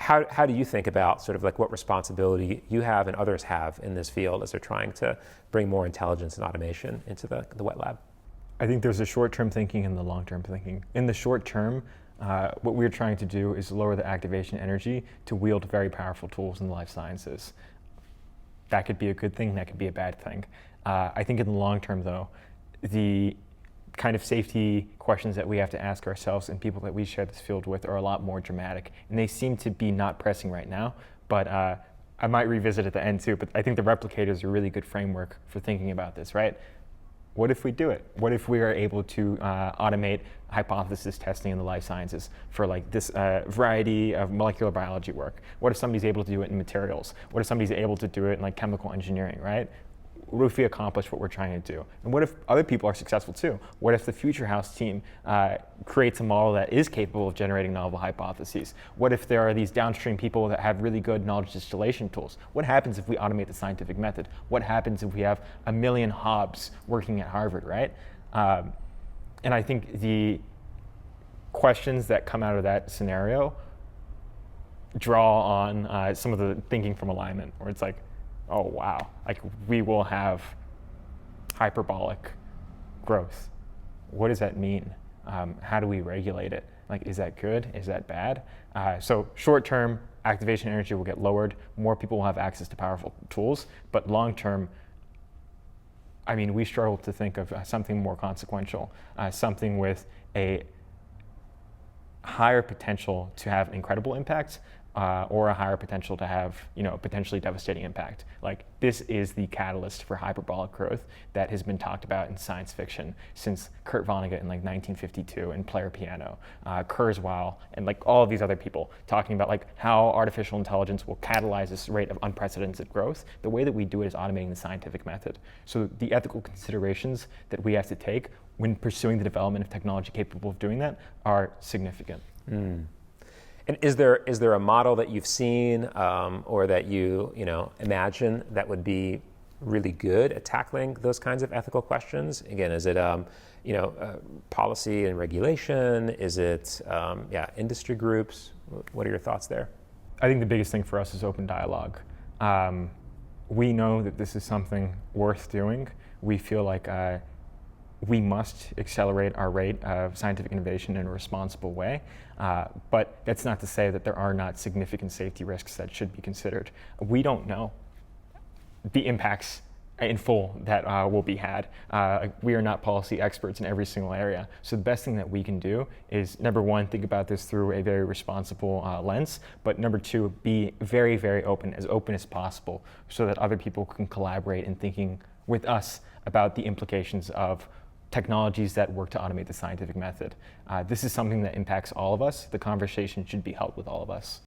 how do you think about sort of like what responsibility you have and others have in this field as they're trying to bring more intelligence and automation into the wet lab? I think there's a short-term thinking and the long-term thinking. In the short term, what we're trying to do is lower the activation energy to wield very powerful tools in the life sciences. That could be a good thing, that could be a bad thing. I think in the long term, though, the kind of safety questions that we have to ask ourselves and people that we share this field with are a lot more dramatic. And they seem to be not pressing right now, but I might revisit at the end too, but I think the replicator is a really good framework for thinking about this, right? What if we do it? What if we are able to automate hypothesis testing in the life sciences for like this variety of molecular biology work? What if somebody's able to do it in materials? What if somebody's able to do it in like chemical engineering, right? What if we accomplish what we're trying to do? And what if other people are successful too? What if the Future House team creates a model that is capable of generating novel hypotheses? What if there are these downstream people that have really good knowledge distillation tools? What happens if we automate the scientific method? What happens if we have 1 million Hobbes working at Harvard, right? And I think the questions that come out of that scenario draw on some of the thinking from alignment, where it's like, oh wow, like we will have hyperbolic growth. What does that mean? How do we regulate it? Like, is that good? Is that bad? So short term, activation energy will get lowered. More people will have access to powerful tools. But long term, I mean, we struggle to think of something more consequential, something with a higher potential to have incredible impact, or a higher potential to have, potentially devastating impact. Like, this is the catalyst for hyperbolic growth that has been talked about in science fiction since Kurt Vonnegut in like 1952 in Player Piano, Kurzweil, and like all of these other people talking about like how artificial intelligence will catalyze this rate of unprecedented growth. The way that we do it is automating the scientific method. So the ethical considerations that we have to take when pursuing the development of technology capable of doing that are significant. And is there a model that you've seen or that you imagine that would be really good at tackling those kinds of ethical questions? Again, is it policy and regulation? Is it industry groups? What are your thoughts there? I think the biggest thing for us is open dialogue. We know that this is something worth doing. We feel like we must accelerate our rate of scientific innovation in a responsible way. But that's not to say that there are not significant safety risks that should be considered. We don't know the impacts in full that will be had. We are not policy experts in every single area. So the best thing that we can do is, number one, think about this through a very responsible lens, but number two, be very, very open as possible, so that other people can collaborate in thinking with us about the implications of technologies that work to automate the scientific method. This is something that impacts all of us. The conversation should be held with all of us.